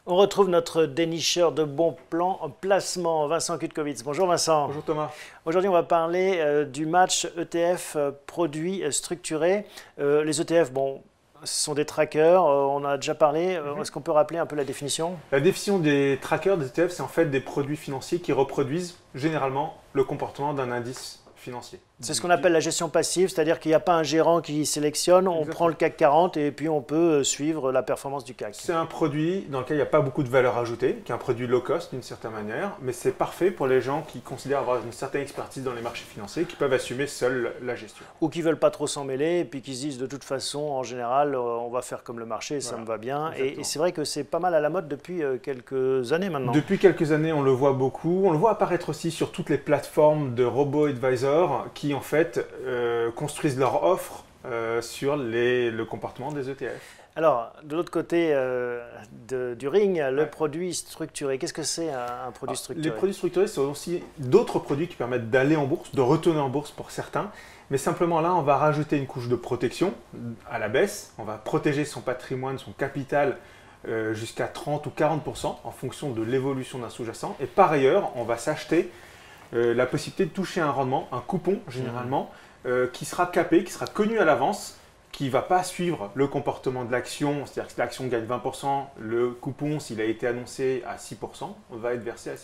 On retrouve notre dénicheur de bons plans en placement, Vincent Kutkovitz. Bonjour Vincent. Bonjour Thomas. Aujourd'hui, on va parler du match ETF produits structurés. Les ETF, bon, ce sont des trackers, on a déjà parlé. Est-ce qu'on peut rappeler un peu la définition? La définition des trackers, des ETF, c'est en fait des produits financiers qui reproduisent généralement le comportement d'un indice financier. C'est ce qu'on appelle la gestion passive, c'est-à-dire qu'il n'y a pas un gérant qui sélectionne, on prend le CAC 40 et puis on peut suivre la performance du CAC. C'est un produit dans lequel il n'y a pas beaucoup de valeur ajoutée, qui est un produit low cost d'une certaine manière, mais c'est parfait pour les gens qui considèrent avoir une certaine expertise dans les marchés financiers, qui peuvent assumer seuls la gestion. Ou qui ne veulent pas trop s'en mêler et puis qui se disent de toute façon, en général, on va faire comme le marché, ça me va bien. Et c'est vrai que c'est pas mal à la mode depuis quelques années maintenant. Depuis quelques années, on le voit beaucoup. On le voit apparaître aussi sur toutes les plateformes de robo-advisors qui en fait construisent leur offre sur le comportement des ETF. Alors, de l'autre côté du ring, le produit structuré, qu'est-ce que c'est un produit structuré? Les produits structurés sont aussi d'autres produits qui permettent d'aller en bourse, de retourner en bourse pour certains. Mais simplement là, on va rajouter une couche de protection à la baisse. On va protéger son patrimoine, son capital jusqu'à 30 ou 40% en fonction de l'évolution d'un sous-jacent. Et par ailleurs, on va s'acheter la possibilité de toucher un rendement, un coupon généralement, qui sera capé, qui sera connu à l'avance, qui ne va pas suivre le comportement de l'action, c'est-à-dire que si l'action gagne 20%, le coupon, s'il a été annoncé à 6%, va être versé à 6%.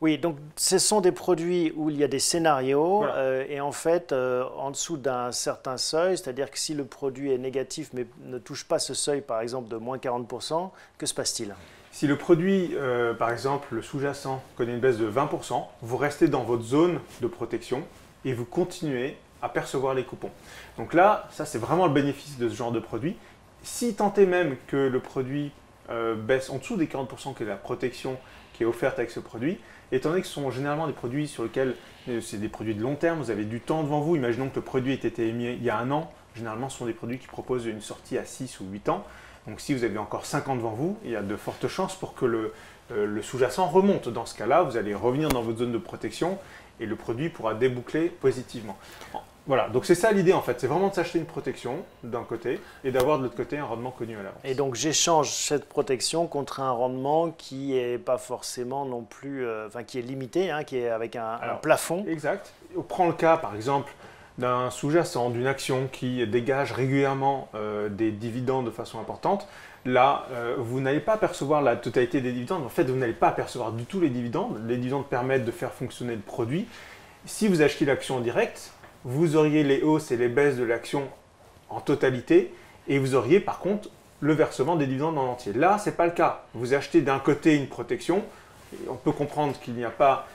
Oui, donc ce sont des produits où il y a des scénarios Voilà. et en fait, en dessous d'un certain seuil, c'est-à-dire que si le produit est négatif mais ne touche pas ce seuil, par exemple de moins 40%, que se passe-t-il? Si le produit, par exemple, le sous-jacent connaît une baisse de 20%, vous restez dans votre zone de protection et vous continuez à percevoir les coupons. Donc là, ça c'est vraiment le bénéfice de ce genre de produit. Si tant est même que le produit baisse en dessous des 40% qui est la protection qui est offerte avec ce produit, étant donné que ce sont généralement des produits sur lesquels c'est des produits de long terme, vous avez du temps devant vous. Imaginons que le produit ait été émis il y a un an. Généralement, ce sont des produits qui proposent une sortie à 6 ou 8 ans. Donc si vous avez encore 5 ans devant vous, il y a de fortes chances pour que le sous-jacent remonte. Dans ce cas-là, vous allez revenir dans votre zone de protection et le produit pourra déboucler positivement. Voilà, donc c'est ça l'idée en fait, c'est vraiment de s'acheter une protection d'un côté et d'avoir de l'autre côté un rendement connu à l'avance. Et donc j'échange cette protection contre un rendement qui n'est pas forcément non plus, qui est limité, qui est avec un plafond. Exact. On prend le cas par exemple d'un sous-jacent, d'une action qui dégage régulièrement des dividendes de façon importante. Là, vous n'allez pas percevoir la totalité des dividendes. En fait, vous n'allez pas percevoir du tout les dividendes. Les dividendes permettent de faire fonctionner le produit. Si vous achetez l'action en direct, vous auriez les hausses et les baisses de l'action en totalité et vous auriez par contre le versement des dividendes en entier. Là, ce n'est pas le cas. Vous achetez d'un côté une protection. On peut comprendre qu'il n'y a pas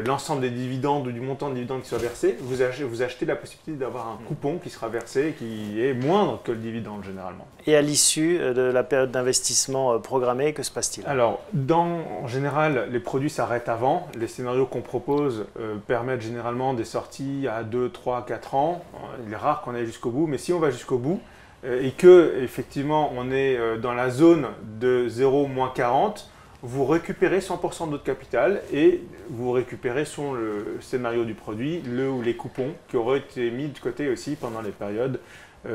l'ensemble des dividendes ou du montant de dividendes qui soit versé. Vous achetez la possibilité d'avoir un coupon qui sera versé et qui est moindre que le dividende généralement. Et à l'issue de la période d'investissement programmée, que se passe-t-il? Alors, en général, les produits s'arrêtent avant. Les scénarios qu'on propose permettent généralement des sorties à 2, 3, 4 ans. Il est rare qu'on aille jusqu'au bout, mais si on va jusqu'au bout et que effectivement on est dans la zone de 0-40, vous récupérez 100% de votre capital et vous récupérez sur le scénario du produit ou les coupons qui auraient été mis de côté aussi pendant les périodes où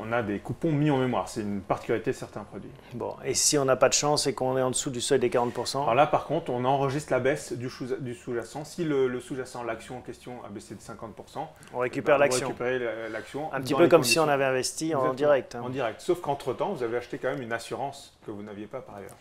on a des coupons mis en mémoire. C'est une particularité de certains produits. Bon, et si on n'a pas de chance et qu'on est en dessous du seuil des 40%? Alors là, par contre, on enregistre la baisse du sous-jacent. Si le sous-jacent, l'action en question a baissé de 50%, on récupère l'action. On récupère l'action. Un petit peu comme si on avait investi en direct. En direct, sauf qu'entre-temps, vous avez acheté quand même une assurance que vous n'aviez pas par ailleurs.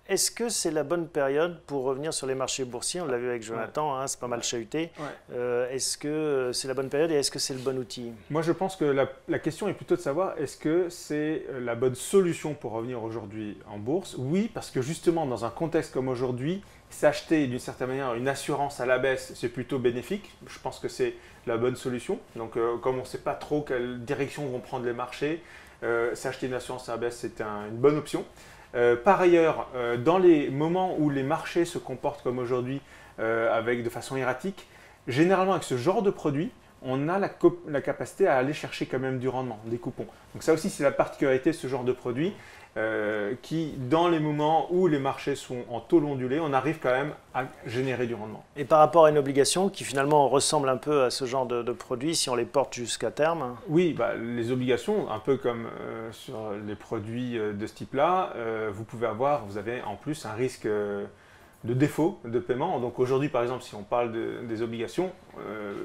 Est-ce que c'est la bonne période pour revenir sur les marchés boursiers? On l'a vu avec Jonathan, c'est pas mal chahuté. Est-ce que c'est la bonne période et est-ce que c'est le bon outil? Moi, je pense que la question est plutôt de savoir est-ce que c'est la bonne solution pour revenir aujourd'hui en bourse? Oui, parce que justement, dans un contexte comme aujourd'hui, s'acheter d'une certaine manière une assurance à la baisse, c'est plutôt bénéfique. Je pense que c'est la bonne solution. Donc, comme on ne sait pas trop quelle direction vont prendre les marchés, s'acheter une assurance à la baisse, c'est une bonne option. Par ailleurs, dans les moments où les marchés se comportent comme aujourd'hui, de façon erratique, généralement avec ce genre de produit, on a la capacité à aller chercher quand même du rendement, des coupons. Donc ça aussi, c'est la particularité de ce genre de produit. qui, dans les moments où les marchés sont en taux ondulé, on arrive quand même à générer du rendement. Et par rapport à une obligation qui finalement ressemble un peu à ce genre de produits, si on les porte jusqu'à terme? Oui, bah, les obligations, un peu comme sur les produits de ce type-là, vous avez en plus un risque de défaut de paiement. Donc aujourd'hui, par exemple, si on parle des obligations,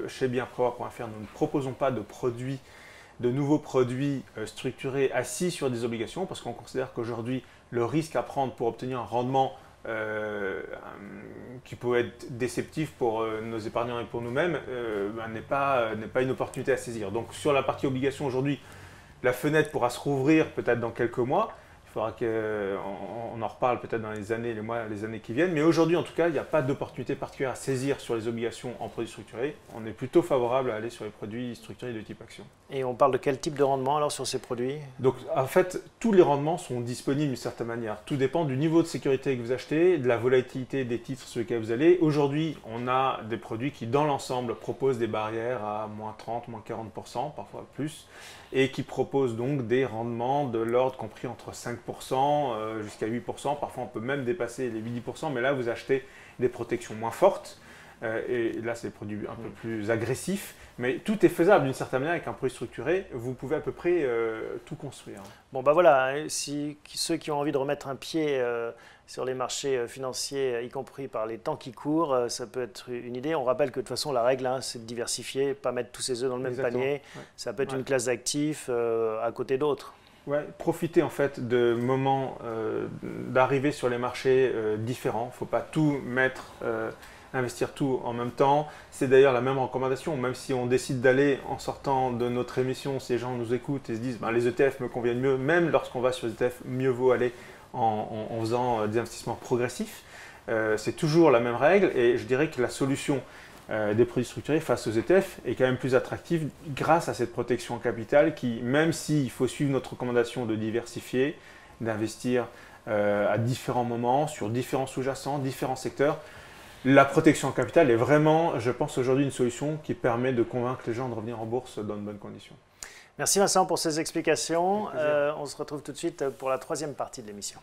chez bienprévoir.fr, nous ne proposons pas de nouveaux produits structurés assis sur des obligations, parce qu'on considère qu'aujourd'hui, le risque à prendre pour obtenir un rendement qui peut être déceptif pour nos épargnants et pour nous-mêmes n'est pas une opportunité à saisir. Donc sur la partie obligation aujourd'hui, la fenêtre pourra se rouvrir peut-être dans quelques mois. Il faudra qu'on en reparle peut-être dans les années qui viennent. Mais aujourd'hui, en tout cas, il n'y a pas d'opportunité particulière à saisir sur les obligations en produits structurés. On est plutôt favorable à aller sur les produits structurés de type action. Et on parle de quel type de rendement alors sur ces produits? Donc en fait, tous les rendements sont disponibles d'une certaine manière. Tout dépend du niveau de sécurité que vous achetez, de la volatilité des titres sur lesquels vous allez. Aujourd'hui, on a des produits qui, dans l'ensemble, proposent des barrières à moins 30, moins 40%, parfois plus, et qui proposent donc des rendements de l'ordre compris entre 5% jusqu'à 8%. Parfois, on peut même dépasser les 10%, mais là, vous achetez des protections moins fortes. Et là, c'est des produits un peu plus agressifs. Mais tout est faisable d'une certaine manière avec un produit structuré. Vous pouvez à peu près tout construire. Bon, bah voilà, si ceux qui ont envie de remettre un pied sur les marchés financiers, y compris par les temps qui courent, ça peut être une idée. On rappelle que de toute façon, la règle, c'est de diversifier, pas mettre tous ses œufs dans le même panier. Ouais. Ça peut être une classe d'actifs à côté d'autres. Ouais, profitez en fait de moments d'arrivée sur les marchés différents. Il ne faut pas tout investir tout en même temps. C'est d'ailleurs la même recommandation, même si on décide d'aller en sortant de notre émission, si les gens nous écoutent et se disent les ETF me conviennent mieux, même lorsqu'on va sur les ETF, mieux vaut aller en faisant des investissements progressifs. C'est toujours la même règle et je dirais que la solution des produits structurés face aux ETF est quand même plus attractive grâce à cette protection en capital qui, même s'il faut suivre notre recommandation de diversifier, d'investir à différents moments, sur différents sous-jacents, différents secteurs, la protection en capital est vraiment, je pense, aujourd'hui une solution qui permet de convaincre les gens de revenir en bourse dans de bonnes conditions. Merci Vincent pour ces explications. On se retrouve tout de suite pour la troisième partie de l'émission.